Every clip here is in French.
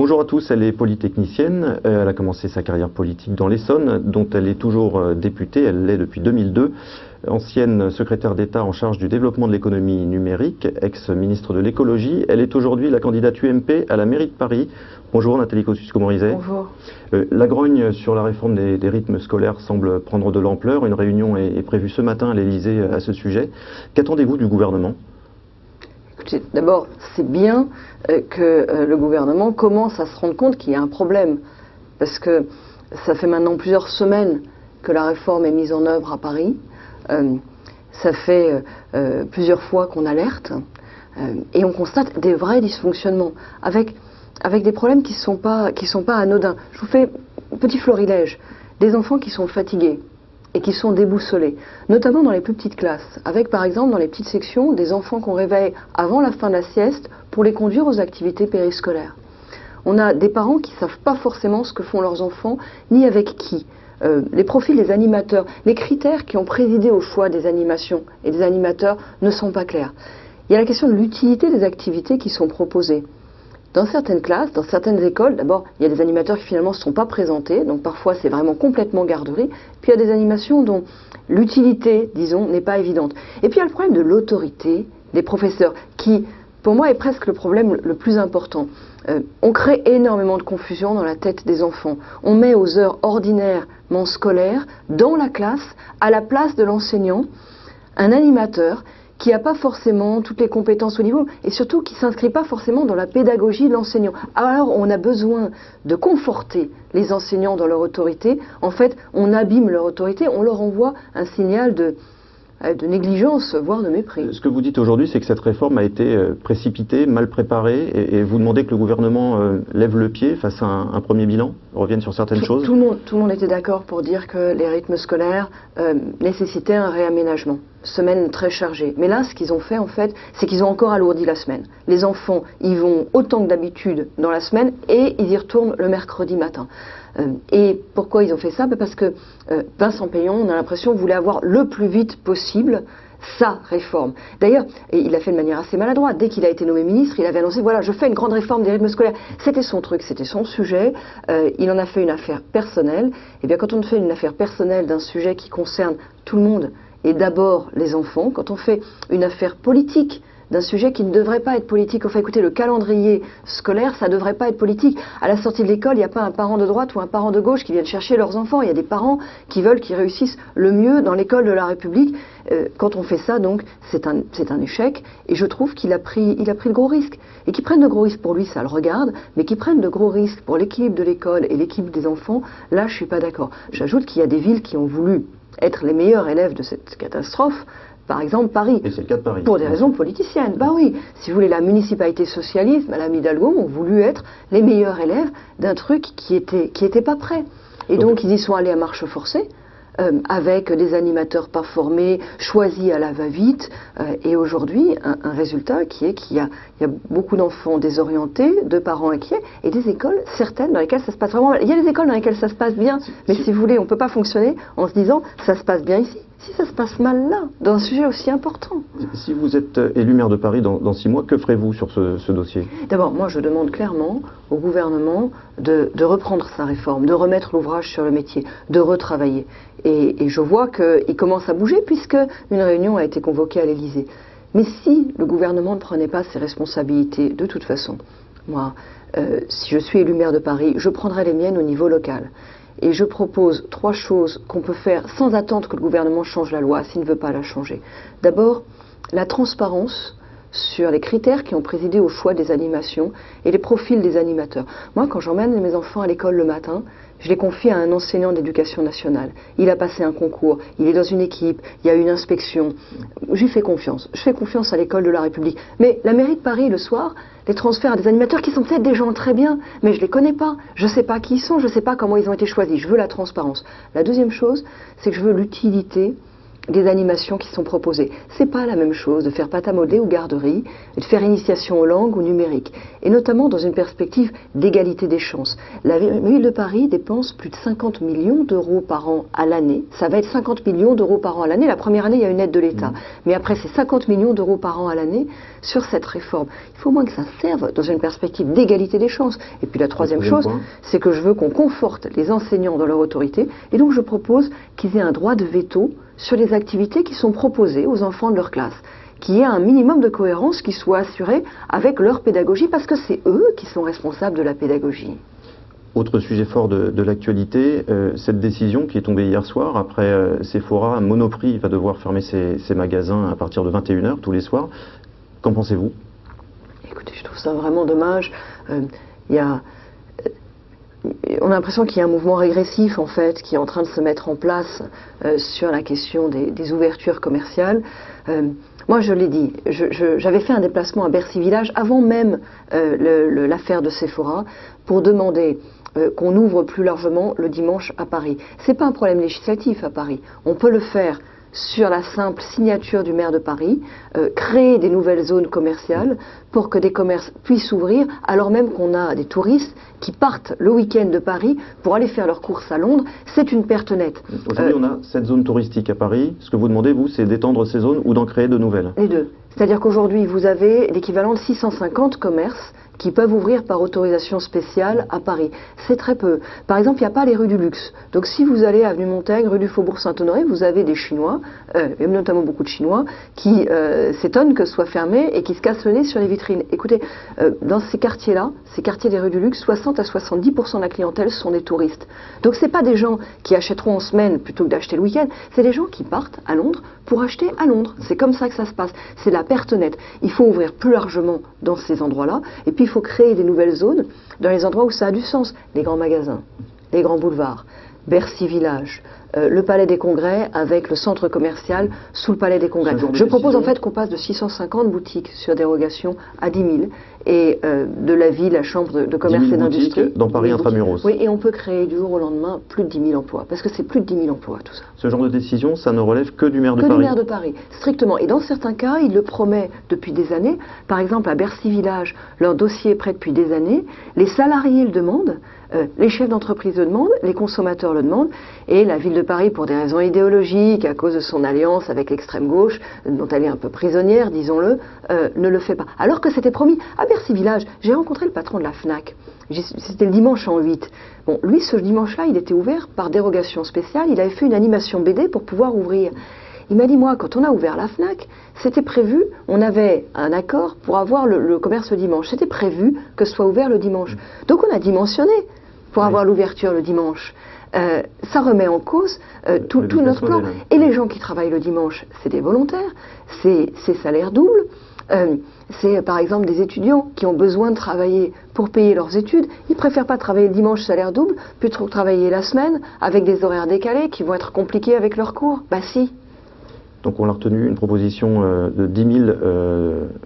Bonjour à tous, elle est polytechnicienne, elle a commencé sa carrière politique dans l'Essonne, dont elle est toujours députée, elle l'est depuis 2002, ancienne secrétaire d'État en charge du développement de l'économie numérique, ex-ministre de l'écologie. Elle est aujourd'hui la candidate UMP à la mairie de Paris. Bonjour Nathalie Kosciusko-Morizet. Bonjour. La grogne sur la réforme des rythmes scolaires semble prendre de l'ampleur. Une réunion est prévue ce matin à l'Élysée à ce sujet. Qu'attendez-vous du gouvernement ? Écoutez, d'abord, c'est bien que le gouvernement commence à se rendre compte qu'il y a un problème. Parce que ça fait maintenant plusieurs semaines que la réforme est mise en œuvre à Paris. Ça fait plusieurs fois qu'on alerte. Et on constate des vrais dysfonctionnements. Avec des problèmes qui sont pas anodins. Je vous fais un petit florilège. Des enfants qui sont fatigués et qui sont déboussolés, notamment dans les plus petites classes, avec par exemple dans les petites sections des enfants qu'on réveille avant la fin de la sieste pour les conduire aux activités périscolaires. On a des parents qui ne savent pas forcément ce que font leurs enfants, ni avec qui. Les profils des animateurs, les critères qui ont présidé au choix des animations et des animateurs ne sont pas clairs. Il y a la question de l'utilité des activités qui sont proposées. Dans certaines classes, dans certaines écoles, d'abord, il y a des animateurs qui finalement ne sont pas présentés, donc parfois c'est vraiment complètement garderie, puis il y a des animations dont l'utilité, disons, n'est pas évidente. Et puis il y a le problème de l'autorité des professeurs, qui, pour moi, est presque le problème le plus important. On crée énormément de confusion dans la tête des enfants. On met aux heures ordinairement scolaires, dans la classe, à la place de l'enseignant, un animateur qui n'a pas forcément toutes les compétences au niveau, et surtout qui ne s'inscrit pas forcément dans la pédagogie de l'enseignant. Alors on a besoin de conforter les enseignants dans leur autorité. En fait, on abîme leur autorité, on leur envoie un signal de négligence, voire de mépris. Ce que vous dites aujourd'hui, c'est que cette réforme a été précipitée, mal préparée, et vous demandez que le gouvernement lève le pied face à un premier bilan, revienne sur certaines choses. Tout le monde était d'accord pour dire que les rythmes scolaires nécessitaient un réaménagement. Semaine très chargée. Mais là, ce qu'ils ont fait, en fait, c'est qu'ils ont encore alourdi la semaine. Les enfants y vont autant que d'habitude dans la semaine et ils y retournent le mercredi matin. Et pourquoi ils ont fait ça ? Parce que Vincent Peillon, on a l'impression, voulait avoir le plus vite possible sa réforme. D'ailleurs, il a fait de manière assez maladroite. Dès qu'il a été nommé ministre, il avait annoncé, voilà, je fais une grande réforme des rythmes scolaires. C'était son truc, c'était son sujet. Il en a fait une affaire personnelle. Et bien, quand on fait une affaire personnelle d'un sujet qui concerne tout le monde, et d'abord les enfants, quand on fait une affaire politique d'un sujet qui ne devrait pas être politique, enfin écoutez, le calendrier scolaire, ça ne devrait pas être politique. À la sortie de l'école, il n'y a pas un parent de droite ou un parent de gauche qui viennent chercher leurs enfants. Il y a des parents qui veulent qu'ils réussissent le mieux dans l'école de la République. Quand on fait ça, donc, c'est un échec. Et je trouve qu'il a pris de gros risques. Et qu'ils prennent de gros risques pour lui, ça le regarde, mais qu'ils prennent de gros risques pour l'équilibre de l'école et l'équilibre des enfants, là, je ne suis pas d'accord. J'ajoute qu'il y a des villes qui ont voulu être les meilleurs élèves de cette catastrophe. Par exemple, Paris. Et c'est le cas de Paris. Pour des raisons politiciennes. Bah oui, si vous voulez, la municipalité socialiste, Madame Hidalgo, ont voulu être les meilleurs élèves d'un truc qui était pas prêt. Et donc ils y sont allés à marche forcée, avec des animateurs pas formés, choisis à la va-vite, et aujourd'hui, un résultat qui est qu'il y a beaucoup d'enfants désorientés, de parents inquiets, et des écoles, certaines, dans lesquelles ça se passe vraiment mal. Il y a des écoles dans lesquelles ça se passe bien, mais si vous voulez, on ne peut pas fonctionner en se disant, ça se passe bien ici. Si ça se passe mal là, dans un sujet aussi important. Si vous êtes élu maire de Paris dans 6 mois, que ferez-vous sur ce dossier ? D'abord, moi je demande clairement au gouvernement de reprendre sa réforme, de remettre l'ouvrage sur le métier, de retravailler. Et je vois qu'il commence à bouger puisque une réunion a été convoquée à l'Élysée. Mais si le gouvernement ne prenait pas ses responsabilités, de toute façon, moi, si je suis élu maire de Paris, je prendrai les miennes au niveau local. Et je propose 3 choses qu'on peut faire sans attendre que le gouvernement change la loi, s'il ne veut pas la changer. D'abord, la transparence sur les critères qui ont présidé au choix des animations et les profils des animateurs. Moi, quand j'emmène mes enfants à l'école le matin, je les confie à un enseignant d'éducation nationale. Il a passé un concours, il est dans une équipe, il y a une inspection. Je lui fais confiance. Je fais confiance à l'école de la République. Mais la mairie de Paris, le soir, les transfère à des animateurs qui sont peut-être des gens très bien, mais je ne les connais pas. Je ne sais pas qui ils sont, je ne sais pas comment ils ont été choisis. Je veux la transparence. La deuxième chose, c'est que je veux l'utilité des animations qui sont proposées. C'est pas la même chose de faire pâte à modeler ou garderie, et de faire initiation aux langues ou numérique, et notamment dans une perspective d'égalité des chances. La ville de Paris dépense plus de 50 millions d'euros par an à l'année. Ça va être 50 millions d'euros par an à l'année. La première année, il y a une aide de l'État. Mais après, c'est 50 millions d'euros par an à l'année sur cette réforme. Il faut au moins que ça serve dans une perspective d'égalité des chances. Et puis la troisième chose, c'est que je veux qu'on conforte les enseignants dans leur autorité. Et donc je propose qu'ils aient un droit de veto sur les activités qui sont proposées aux enfants de leur classe, qu'il y ait un minimum de cohérence qui soit assuré avec leur pédagogie, parce que c'est eux qui sont responsables de la pédagogie. Autre sujet fort de l'actualité, cette décision qui est tombée hier soir, après Sephora, Monoprix va devoir fermer ses magasins à partir de 21 h tous les soirs. Qu'en pensez-vous? Écoutez, je trouve ça vraiment dommage. On a l'impression qu'il y a un mouvement régressif, en fait, qui est en train de se mettre en place sur la question des ouvertures commerciales. Moi, je l'ai dit, j'avais fait un déplacement à Bercy Village avant même l'affaire de Sephora pour demander qu'on ouvre plus largement le dimanche à Paris. C'est pas un problème législatif à Paris. On peut le faire sur la simple signature du maire de Paris, créer des nouvelles zones commerciales pour que des commerces puissent ouvrir, alors même qu'on a des touristes qui partent le week-end de Paris pour aller faire leurs courses à Londres. C'est une perte nette. Aujourd'hui, on a 7 zones touristiques à Paris. Ce que vous demandez, vous, c'est d'étendre ces zones ou d'en créer de nouvelles? Les deux. C'est-à-dire qu'aujourd'hui, vous avez l'équivalent de 650 commerces qui peuvent ouvrir par autorisation spéciale à Paris. C'est très peu. Par exemple, il n'y a pas les rues du luxe. Donc si vous allez à avenue Montaigne, rue du Faubourg Saint-Honoré, vous avez des Chinois, et notamment beaucoup de Chinois, qui s'étonnent que ce soit fermé et qui se cassent le nez sur les vitrines. Écoutez, dans ces quartiers-là, ces quartiers des rues du luxe, 60 à 70% de la clientèle sont des touristes. Donc c'est pas des gens qui achèteront en semaine plutôt que d'acheter le week-end, c'est des gens qui partent à Londres pour acheter à Londres. C'est comme ça que ça se passe. C'est la perte nette. Il faut ouvrir plus largement dans ces endroits-là, et puis il faut créer des nouvelles zones dans les endroits où ça a du sens. Les grands magasins, les grands boulevards, Bercy Village, le Palais des Congrès avec le centre commercial sous le Palais des Congrès. Je propose en fait qu'on passe de 650 boutiques sur dérogation à 10 000 et de la ville, la Chambre de commerce et d'industrie. Dans Paris intramuros. Oui, et on peut créer du jour au lendemain plus de 10 000 emplois, parce que c'est plus de 10 000 emplois tout ça. Ce genre de décision, ça ne relève que du maire de Paris? Que du maire de Paris, strictement. Et dans certains cas, il le promet depuis des années. Par exemple, à Bercy Village, leur dossier est prêt depuis des années. Les salariés le demandent. Les chefs d'entreprise le demandent, les consommateurs le demandent, et la ville de Paris, pour des raisons idéologiques, à cause de son alliance avec l'extrême gauche, dont elle est un peu prisonnière, disons-le, ne le fait pas. Alors que c'était promis. À Bercy Village, j'ai rencontré le patron de la FNAC. C'était le dimanche en 8. Bon, lui, ce dimanche-là, il était ouvert par dérogation spéciale. Il avait fait une animation BD pour pouvoir ouvrir. Il m'a dit, moi, quand on a ouvert la FNAC, c'était prévu, on avait un accord pour avoir le commerce le dimanche. C'était prévu que ce soit ouvert le dimanche. Donc on a dimensionné pour avoir l'ouverture le dimanche. Ça remet en cause tout notre plan. Et les gens qui travaillent le dimanche, c'est des volontaires, c'est salaire double. C'est par exemple des étudiants qui ont besoin de travailler pour payer leurs études. Ils préfèrent pas travailler le dimanche salaire double, plutôt que travailler la semaine avec des horaires décalés qui vont être compliqués avec leurs cours. Bah si. Donc on a retenu une proposition de 10 000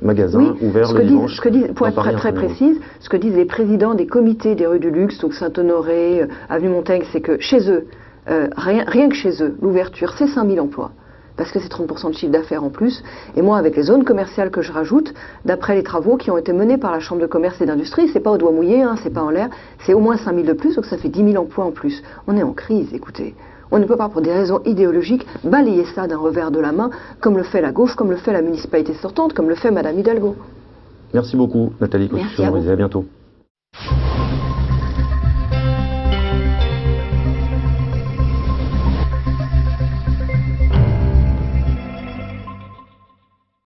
magasins ouverts le dimanche. Pour être très précise, ce que disent les présidents des comités des rues du luxe, donc Saint-Honoré, avenue Montaigne, c'est que chez eux, rien que chez eux, l'ouverture, c'est 5 000 emplois. Parce que c'est 30% de chiffre d'affaires en plus. Et moi, avec les zones commerciales que je rajoute, d'après les travaux qui ont été menés par la Chambre de commerce et d'industrie, c'est pas au doigt mouillé, hein, c'est pas en l'air, c'est au moins 5 000 de plus, donc ça fait 10 000 emplois en plus. On est en crise, écoutez. On ne peut pas, pour des raisons idéologiques, balayer ça d'un revers de la main, comme le fait la gauche, comme le fait la municipalité sortante, comme le fait Madame Hidalgo. Merci beaucoup, Nathalie Kosciusko-Morizet. À bientôt.